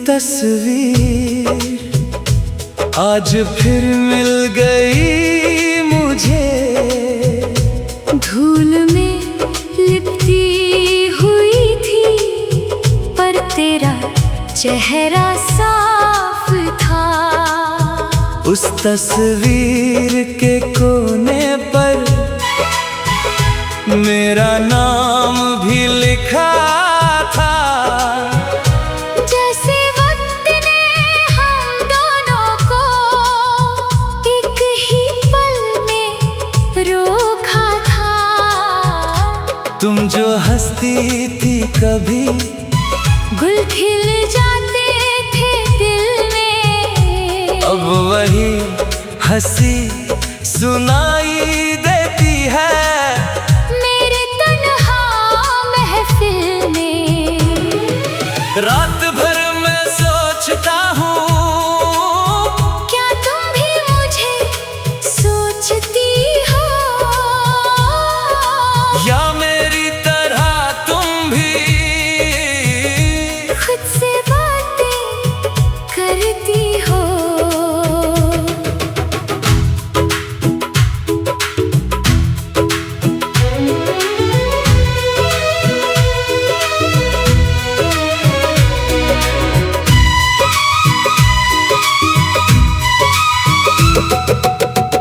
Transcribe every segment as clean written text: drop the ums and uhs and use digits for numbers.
तस्वीर आज फिर मिल गई मुझे। धूल में लिपटी हुई थी पर तेरा चेहरा साफ था। उस तस्वीर के कोने पर मेरा नाम भी लिखा था। जैसे वक्त ने हम दोनों को एक ही पल में रोका था। तुम जो हंसती थी कभी गुल खिल जाते थे दिल में। अब वही हंसी सुनाई देती है मेरे तन्हा महफिल में। रात भर मैं सोचता हूँ क्या तुम भी मुझे सोचती हो, या मेरी तरह तुम भी खुद से बातें करती हो।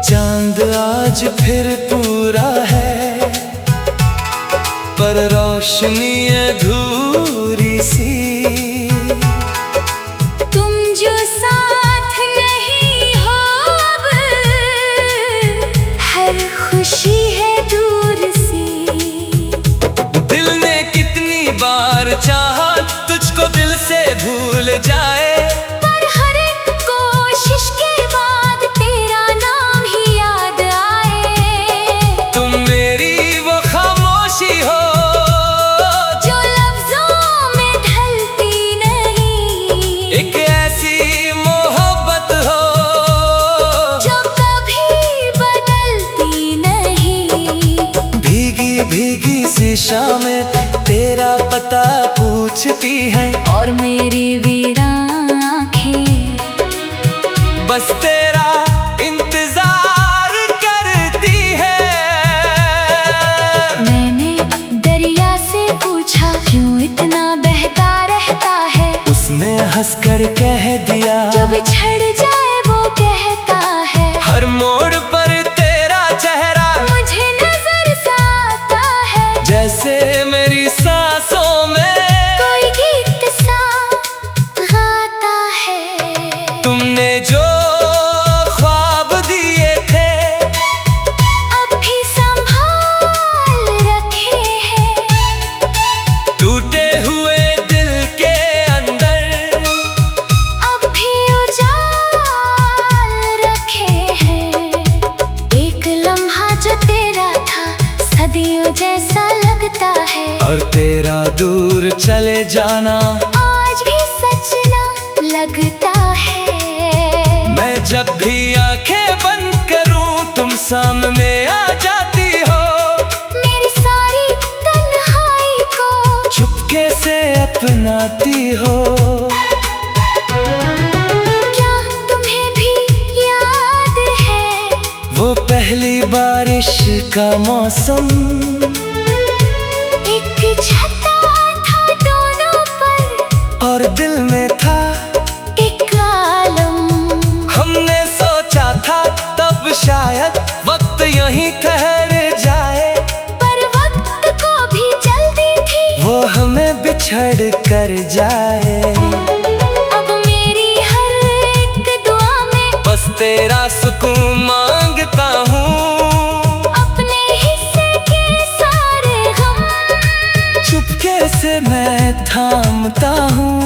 चांद आज फिर पूरा है पर रोशनी अधूरी सी। तुम जो साथ नहीं हो अब, हर खुशी है दूर सी। दिल ने कितनी बार चाहा तुझको दिल से भूल जाए, पर हर एक कोशिश के बाद तेरा नाम ही याद आए। तुम मेरी वो खामोशी हो जो लफ्जों में ढलती नहीं, एक ऐसी मोहब्बत हो जो कभी बदलती नहीं। भीगी भीगी सी शामें तेरा पता पूछती है और मेरी वीरान आँखें बस तेरा इंतजार करती है। मैंने दरिया से पूछा क्यों इतना बहता रहता है। उसने हंसकर कह दिया जो बिछड़ जाए वो कहता है। हर मोड़ पर तेरा चेहरा मुझे नजर सा आता है जैसे मेरी सांसों में कोई गीत सा गाता है। तुमने जो ख्वाब दिए थे अब भी संभाल रखे हैं। टूटे हुए दिल के अंदर अब भी उजाल रखे हैं। एक लम्हा जो तेरा था सदियों जैसा लगता है। और तेरा दूर चले जाना आज भी सच ना लगता है। मैं जब भी आंखें बंद करूं तुम सामने आ जाती हो। मेरी सारी तन्हाई को चुपके से अपनाती हो। क्या तुम्हें भी याद है वो पहली बारिश का मौसम, एक छता था दोनों पर और दिल में था एक आलम। हमने सोचा था तब शायद वक्त यहीं ठहर जाए, पर वक्त को भी जल्दी थी वो हमें बिछड़ कर जाए। अब मेरी हर एक दुआ में बस तेरा सुकून मांगता हूँ, अपने हिस्से के सारे गम चुपके से मैं थामता हूँ।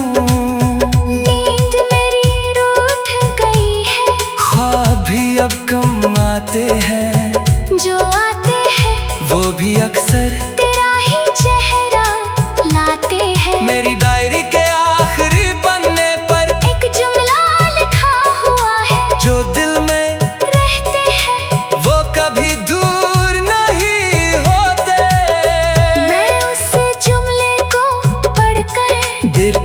नींद मेरी रूठ गई है। ख्वाब भी अब कम आते हैं, जो आते हैं वो भी अक्सर तेरा ही चेहरा लाते हैं। मेरी डायरी के आखिरी पन्ने पर एक जुमला लिखा हुआ है जो दिल में रहते हैं वो कभी दूर नहीं होते। मैं उस जुमले को पढ़कर देर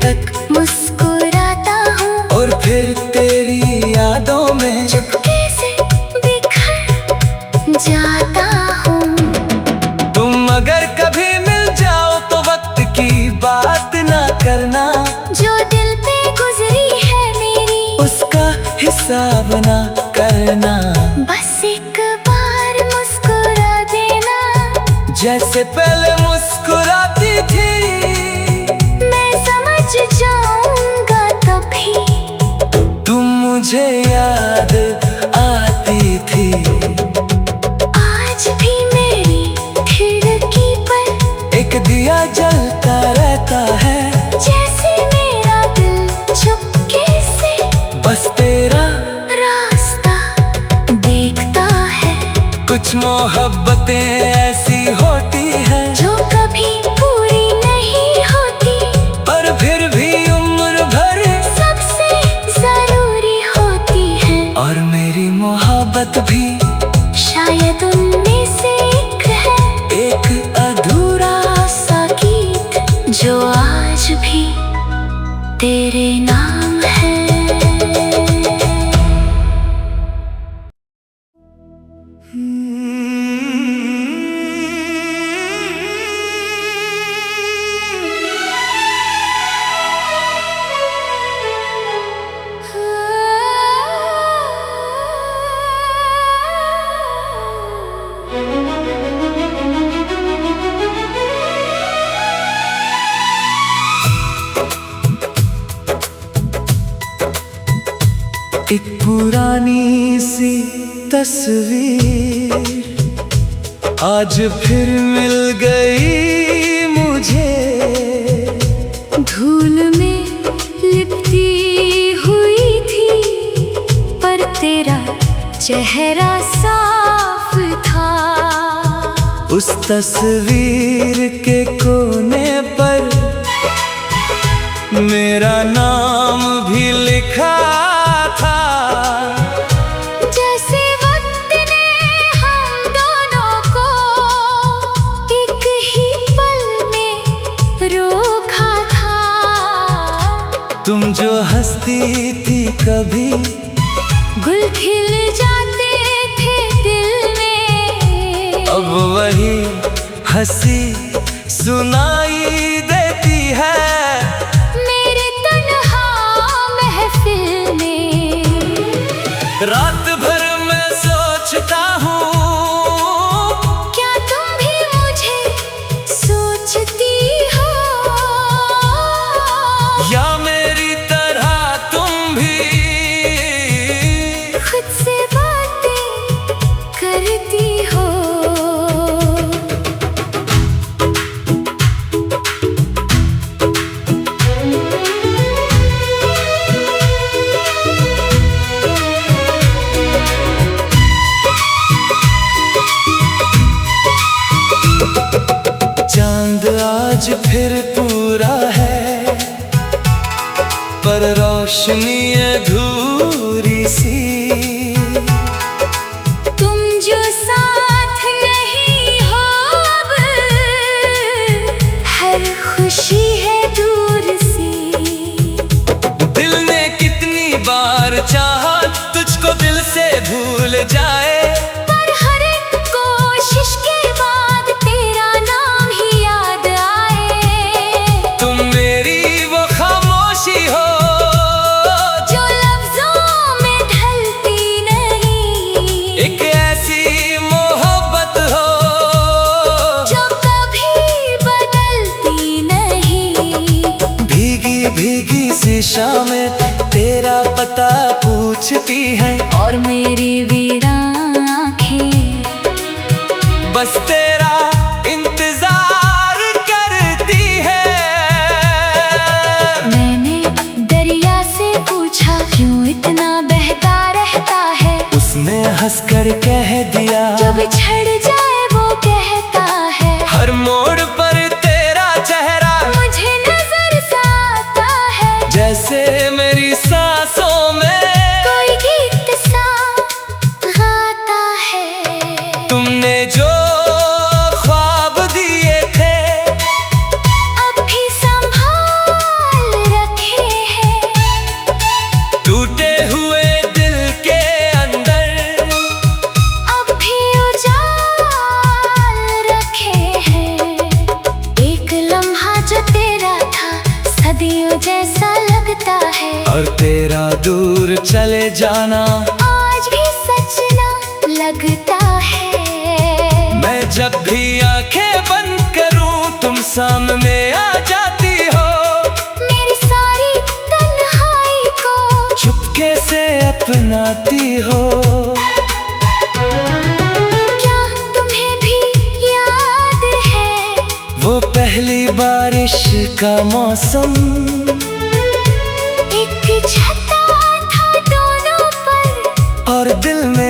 उसका हिसाब ना करना। बस एक बार मुस्कुरा देना, जैसे पहले मुस्कुराती थी। मैं समझ जाऊंगा तभी तुम मुझे याद आती थी। आज भी मेरी खिड़की पर एक दिया जलता रहता है, जैसे मेरा दिल चुपके से बस तेरा रास्ता देखता है। कुछ मोहब्बतें ऐसी होती है जो कभी पूरी नहीं होती, पर फिर भी उम्र भर सबसे जरूरी होती है। और मेरी मोहब्बत भी शायद उनमें से एक है, एक अधूरा सा गीत जो आज भी तेरे नाम है। एक पुरानी सी तस्वीर आज फिर मिल गई मुझे। धूल में लिपटी हुई थी, पर तेरा चेहरा साफ था। उस तस्वीर के कोने पर मेरा नाम भी लिखा था। जैसे वक्त ने हम दोनों को एक ही पल में रोका था। तुम जो हंसती थी कभी गुल खिल जाते थे दिल में, अब वही हंसी सुनाई देती है मेरे तन्हा महफिल में। रात भर मैं सोचता हूँ, क्या तुम भी मुझे सोचती हो, या मेरी तरह तुम भी खुद से बातें करती हो। चांद आज फिर पूरा है, पर रोशनी अधूरी सी। तुम जो साथ नहीं हो अब, हर खुशी है दूर सी। दिल ने कितनी बार चाहा तुझको दिल से भूल जाए, पर हर एक कोशिश के बाद तेरा नाम ही याद आए। तुम मेरी वो खामोशी हो जो लफ्जों में ढलती नहीं, एक ऐसी मोहब्बत हो जो कभी बदलती नहीं। भीगी भीगी सी शामें तेरा पता पूछती है, और मेरी वीरान आँखें बस तेरा इंतजार करती है। मैंने दरिया से पूछा क्यों इतना बहता रहता है, उसने हंसकर कह दिया जो बिछड़ जाए वो कहता है। हर मोड़ पर तेरा चेहरा मुझे नजर सा आता है, जैसे मेरी सांसों में कोई गीत सा गाता है। तुमने जो ख्वाब दिए थे अब भी संभाल रखे हैं, टूटे हुए दिल के अंदर अब भी उजाल रखे हैं। एक लम्हा जो तेरा था सदियों जैसा लगता है, और तेरा दूर चले जाना आज भी सच ना लगता है। मैं जब भी आंखें बंद करूं तुम सामने आ जाती हो, मेरी सारी तन्हाई को चुपके से अपनाती हो। क्या तुम्हें भी याद है वो पहली बारिश का मौसम, एक छत्ता था दोनों पर और दिल में